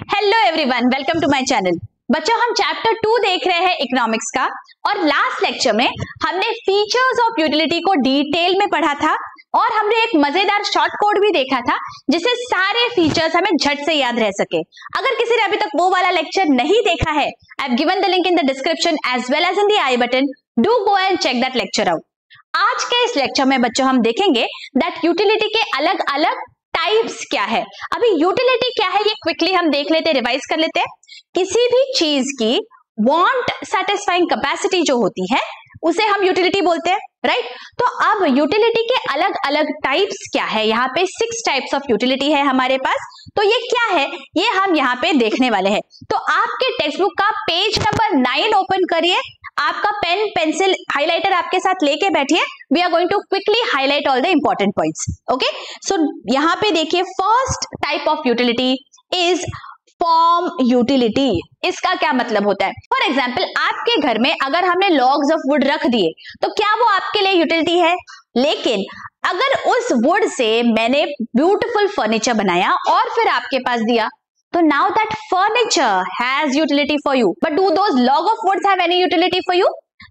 Hello everyone, welcome to my channel. बच्चों, हम chapter 2 देख रहे हैं इकोनॉमिक्स का और लास्ट लेक्चर में हमने फीचर्स ऑफ यूटिलिटी को डिटेल में पढ़ा था और हमने एक मजेदार शॉर्ट कोड भी देखा था जिससे सारे फीचर्स हमें झट से याद रह सके। अगर किसी ने अभी तक वो वाला लेक्चर नहीं देखा है, I have given the link in the description as well as in the i button. Do go and check that lecture out. आज के इस लेक्चर में बच्चों हम देखेंगे दैट यूटिलिटी के अलग अलग टाइप्स क्या है। अभी यूटिलिटी क्या है ये क्विकली हम देख लेते हैं, रिवाइज कर लेते हैं। किसी भी चीज की वांट सेटिस्फाइंग कैपेसिटी जो होती है उसे हम यूटिलिटी बोलते हैं, राइट। तो अब यूटिलिटी के अलग अलग टाइप्स क्या है, यहाँ पे 6 टाइप्स ऑफ यूटिलिटी है हमारे पास। तो ये क्या है ये हम यहाँ पे देखने वाले हैं। तो आपके टेक्स्ट बुक का पेज नंबर 9 ओपन करिए, आपका पेन पेंसिल हाइलाइटर आपके साथ लेके बैठिए। We are going to quickly highlight all the important points. Okay, so यहाँ पे देखिए, first type of utility is form utility. इसका क्या मतलब होता है? फॉर एग्जाम्पल, आपके घर में अगर हमने लॉग्स ऑफ वुड रख दिए तो क्या वो आपके लिए यूटिलिटी है? लेकिन अगर उस वुड से मैंने ब्यूटीफुल फर्नीचर बनाया और फिर आपके पास दिया, तो now that furniture has utility for you, but do those log of woods have any utility for you?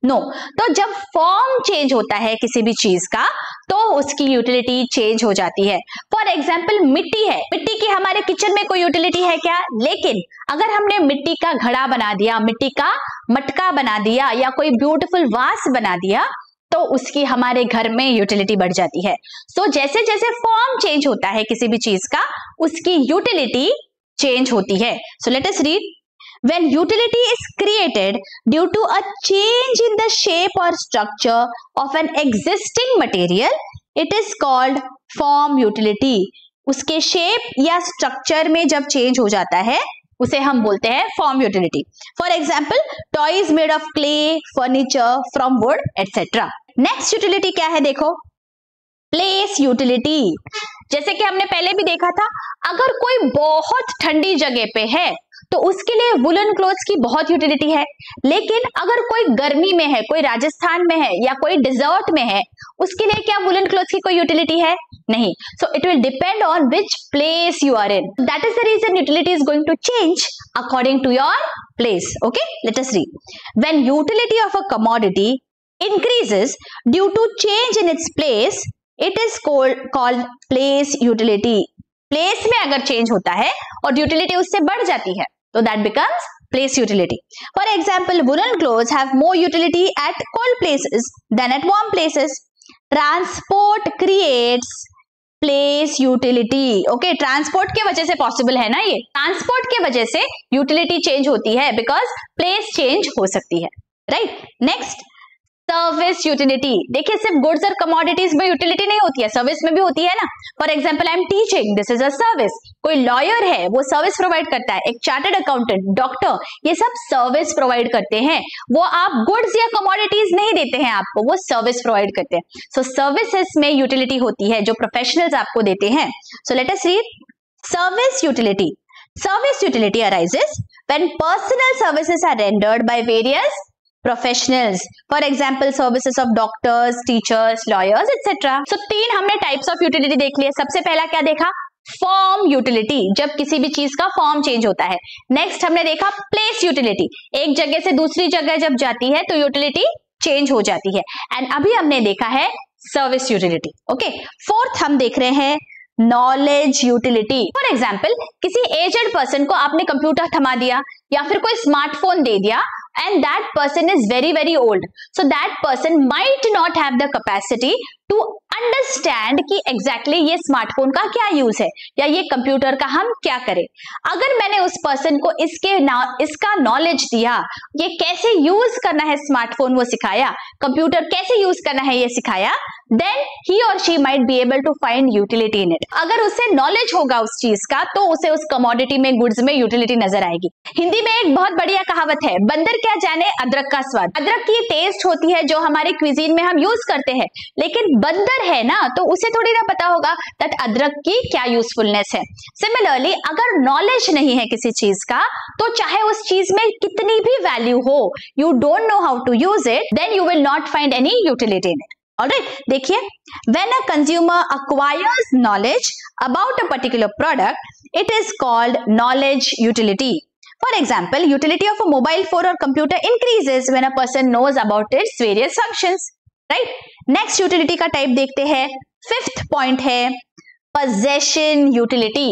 No. तो जब फॉर्म चेंज होता है किसी भी चीज का तो उसकी यूटिलिटी चेंज हो जाती है। फॉर एग्जाम्पल, मिट्टी है, मिट्टी की हमारे किचन में कोई यूटिलिटी है क्या? लेकिन अगर हमने मिट्टी का घड़ा बना दिया, मिट्टी का मटका बना दिया या कोई ब्यूटीफुल वास बना दिया तो उसकी हमारे घर में यूटिलिटी बढ़ जाती है। सो जैसे जैसे फॉर्म चेंज होता है किसी भी चीज का उसकी यूटिलिटी चेंज होती है। So let us read. When utility is created due to a change in the shape or structure of an existing material, it is called form utility. उसके शेप या स्ट्रक्चर में जब चेंज हो जाता है उसे हम बोलते हैं form utility. For example, toys made of clay, furniture from would etcetera. Next utility क्या है देखो, प्लेस यूटिलिटी। जैसे कि हमने पहले भी देखा था, अगर कोई बहुत ठंडी जगह पे है तो उसके लिए वुलन क्लोथ्स की बहुत यूटिलिटी है। लेकिन अगर कोई गर्मी में है, कोई राजस्थान में है या कोई डिजर्ट में है, उसके लिए क्या वुलन क्लोथ्स की कोई यूटिलिटी है? नहीं। So it will depend on which place you are in. That is the reason utility is going to change according to your place. Okay, let us read. When utility of a commodity increases due to change in its place, it is called place utility. Place में अगर change होता है और utility उससे बढ़ जाती है तो that becomes place utility. For example, woollen clothes have more utility at cold places than at warm places. Transport creates place utility. Okay, transport की वजह से पॉसिबल है ना, ये ट्रांसपोर्ट की वजह से यूटिलिटी चेंज होती है बिकॉज प्लेस चेंज हो सकती है, राइट। Next, service utility. देखिए, सिर्फ गुड्स और कमोडिटीज में यूटिलिटी नहीं होती है, सर्विस में भी होती है ना। For example, I am teaching, this is a service. कोई लॉयर है वो सर्विस प्रोवाइड करता है, एक चार्टर्ड अकाउंटेंट, डॉक्टर, ये सब सर्विस प्रोवाइड करते हैं। वो आप गुड्स या कमोडिटीज नहीं देते हैं आपको, वो सर्विस प्रोवाइड करते हैं। सो सर्विसेज में यूटिलिटी होती है जो प्रोफेशनल्स आपको देते हैं। So let us read service utility. Service utility arises when personal services are rendered by various professionals. For example, services of doctors, teachers, lawyers, etc. So 3 हमने types of utility देख लिए। सबसे पहला क्या देखा? फॉर्म यूटिलिटी, जब किसी भी चीज का फॉर्म चेंज होता है। नेक्स्ट हमने देखा प्लेस यूटिलिटी, एक जगह से दूसरी जगह जब जाती है तो यूटिलिटी चेंज हो जाती है। एंड अभी हमने देखा है सर्विस यूटिलिटी। ओके, फोर्थ हम देख रहे हैं नॉलेज यूटिलिटी। फॉर एग्जाम्पल, किसी एजेड पर्सन को आपने कंप्यूटर थमा दिया या फिर कोई स्मार्टफोन दे दिया and that person is very very old, so that person might not have the capacity to understand कि exactly ये स्मार्टफोन का क्या यूज है या ये कंप्यूटर का हम क्या करें। अगर मैंने उस पर्सन को इसका नॉलेज दिया, ये कैसे यूज करना है स्मार्टफोन वो सिखाया, कंप्यूटर कैसे यूज करना है ये सिखाया, then he or she might be able to find utility in it. अगर उसे नॉलेज होगा उस चीज का तो उसे उस कमोडिटी में, गुड्स में यूटिलिटी नजर आएगी। हिंदी में एक बहुत बढ़िया कहावत है, बंदर क्या जाने अदरक का स्वाद। अदरक की टेस्ट होती है जो हमारे क्विजीन में हम यूज करते हैं, लेकिन बंदर है ना तो उसे थोड़ी ना पता होगा दैट अदरक की क्या यूजफुलनेस है। सिमिलरली, अगर नॉलेज नहीं है किसी चीज का तो चाहे उस चीज में कितनी भी वैल्यू हो, you don't know how to use it, then you will not find any utility in it. Alright, देखिए, when a consumer acquires knowledge about a particular product, It is called knowledge utility. For example, utility of a mobile phone or computer increases when a person knows about its various functions. Right? Next utility का type देखते हैं. Fifth point है possession utility.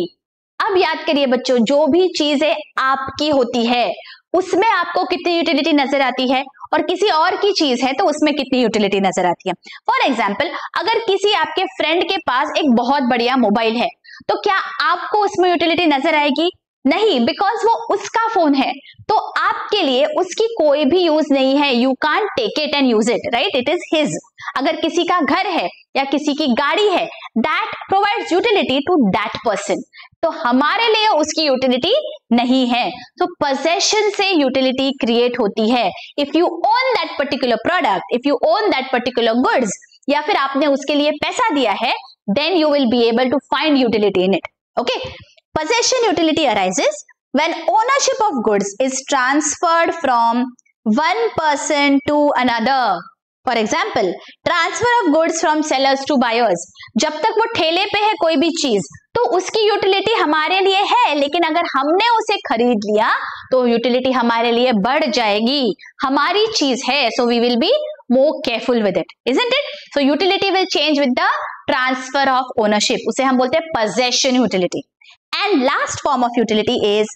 अब याद करिए बच्चों, जो भी चीजें आपकी होती है उसमें आपको कितनी यूटिलिटी नजर आती है और किसी और की चीज है तो उसमें कितनी यूटिलिटी नजर आती है. फॉर एग्जाम्पल, अगर किसी आपके फ्रेंड के पास एक बहुत बढ़िया मोबाइल है तो क्या आपको उसमें यूटिलिटी नजर आएगी? नहीं, बिकॉज वो उसका फोन है तो आपके लिए उसकी कोई भी यूज नहीं है. You can't take it and use it, right? It is his. अगर किसी का घर है या किसी की गाड़ी है, that provides utility to that person. तो हमारे लिए उसकी यूटिलिटी नहीं है. तो पोजेशन से यूटिलिटी क्रिएट होती है. If you own that particular product, if you own that particular goods, या फिर आपने उसके लिए पैसा दिया है, then you will be able to find utility in it. Okay, possession utility arises when ownership of goods is transferred from one person to another. For example, transfer of goods from sellers to buyers. जब तक वो ठेले पे है कोई भी चीज तो उसकी यूटिलिटी हमारे लिए है, लेकिन अगर हमने उसे खरीद लिया तो यूटिलिटी हमारे लिए बढ़ जाएगी. हमारी चीज है, so we will be more careful with it, isn't it? So utility will change with the transfer of ownership. उसे हम बोलते हैं possession utility. And last form of utility is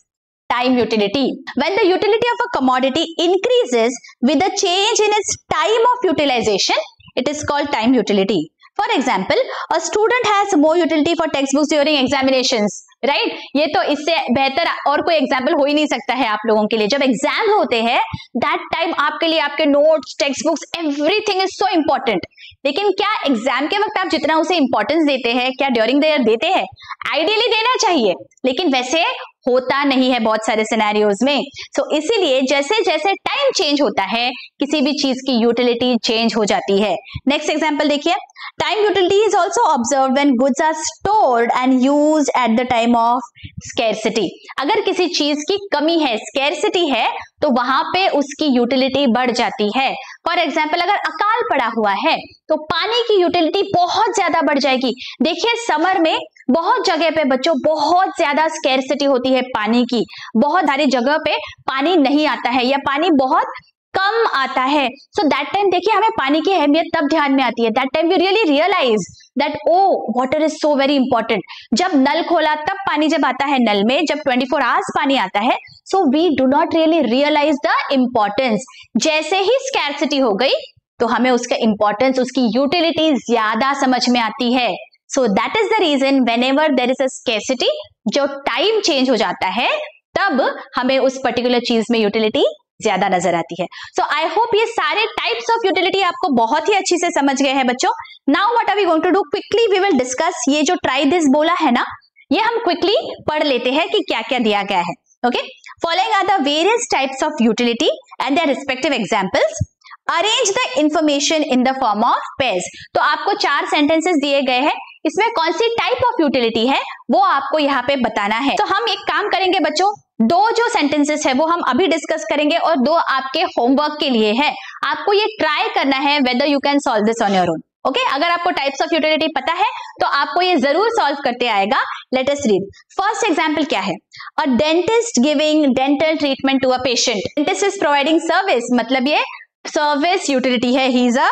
time utility. When the utility of a commodity increases with a change in its time of utilization, it is called time utility. For example, a student has more utility for textbooks during examinations. Right? ये तो इससे बेहतर और कोई example हो ही नहीं सकता है आप लोगों के लिए. जब एग्जाम होते हैं दैट टाइम आपके लिए आपके notes, text books, everything is so important. लेकिन क्या एग्जाम के वक्त आप जितना उसे इंपॉर्टेंस देते हैं क्या ड्यूरिंग द ईयर देते हैं? आइडियली देना चाहिए, लेकिन वैसे होता नहीं है बहुत सारे सिनेरियोज में. सो इसीलिए जैसे जैसे टाइम चेंज होता है किसी भी चीज की यूटिलिटी चेंज हो जाती है. नेक्स्ट एग्जांपल देखिए. Time utility is also observed when goods are stored and used at the time of scarcity. अगर किसी चीज की कमी है, स्कैरसिटी है, तो वहां पे उसकी यूटिलिटी बढ़ जाती है. फॉर एग्जाम्पल, अगर अकाल पड़ा हुआ है तो पानी की यूटिलिटी बहुत ज्यादा बढ़ जाएगी. देखिए समर में बहुत जगह पे बच्चों बहुत ज्यादा स्कैरसिटी होती है पानी की. बहुत सारी जगह पे पानी नहीं आता है या पानी बहुत कम आता है. सो दैट टाइम देखिए हमें पानी की अहमियत तब ध्यान में आती है. That time we really realise that oh water is so very important. जब नल खोला तब पानी जब आता है नल में, जब 24 आवर्स पानी आता है, so we do not really realise the importance. जैसे ही स्कैरसिटी हो गई तो हमें उसका इंपॉर्टेंस, उसकी यूटिलिटी ज्यादा समझ में आती है. So that is the reason whenever there is a scarcity, जो टाइम चेंज हो जाता है तब हमें उस पर्टिकुलर चीज में यूटिलिटी ज्यादा नजर आती है. सो आई होप ये सारे टाइप्स ऑफ यूटिलिटी आपको बहुत ही अच्छी से समझ गए हैं बच्चों. Now what are we going to do, quickly we will discuss. ये जो ट्राई दिस बोला है ना, ये हम क्विकली पढ़ लेते हैं कि क्या क्या दिया गया है. Okay, following are the various types of utility and their respective examples. Arrange the information in the form of pairs. तो आपको 4 सेंटेंसेस दिए गए हैं, इसमें कौन सी टाइप ऑफ यूटिलिटी है वो आपको यहाँ पे बताना है. तो हम एक काम करेंगे बच्चों, 2 जो सेंटेंसेस है वो हम अभी डिस्कस करेंगे और 2 आपके होमवर्क के लिए है. आपको ये ट्राई करना है whether you can solve this on your own. Okay, अगर आपको टाइप्स ऑफ यूटिलिटी पता है तो आपको ये जरूर सॉल्व करते आएगा. Let us read. First example क्या है? A dentist giving dental treatment to a patient. Dentist is providing service, मतलब ये सर्विस यूटिलिटी है. ही इज अ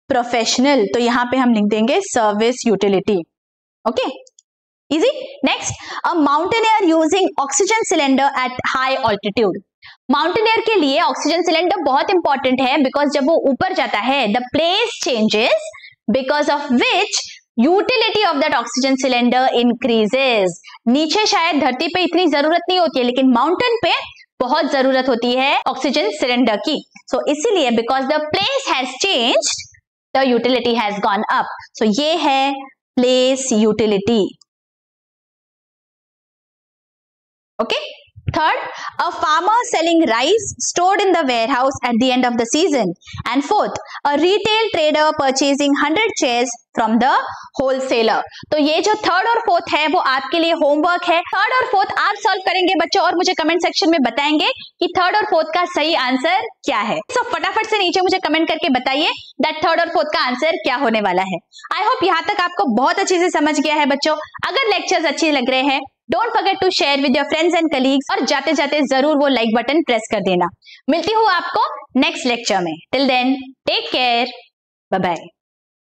प्रोफेशनल, तो यहाँ पे हम लिख देंगे service utility. Okay, easy. Next, a mountaineer using oxygen cylinder at high altitude. Mountaineer के लिए ऑक्सीजन सिलेंडर बहुत इंपॉर्टेंट है बिकॉज जब वो ऊपर जाता है the place changes, because of which utility of that oxygen cylinder increases. नीचे शायद धरती पे इतनी जरूरत नहीं होती है, लेकिन माउंटेन पे बहुत जरूरत होती है ऑक्सीजन सिलेंडर की. सो इसीलिए because the place has changed the utility has gone up. So ये है place utility. Okay. Third, a farmer selling rice stored in the warehouse at the end of the season. And fourth, a retail trader purchasing 100 shares from the wholesaler. तो ये जो third और fourth है वो आपके लिए होमवर्क है. Third और फोर्थ आप सॉल्व करेंगे बच्चों और मुझे कमेंट सेक्शन में बताएंगे कि थर्ड और फोर्थ का सही आंसर क्या है. सो फटाफट से नीचे मुझे कमेंट करके बताइए दैट थर्ड और फोर्थ का आंसर क्या होने वाला है. आई होप यहाँ तक आपको बहुत अच्छे से समझ गया है बच्चों. अगर लेक्चर्स अच्छे लग रहे हैं don't forget to share with your friends and colleagues और जाते जाते जरूर वो लाइक बटन प्रेस कर देना। मिलती हूँ आपको नेक्स्ट लेक्चर में। Till then take care, bye bye.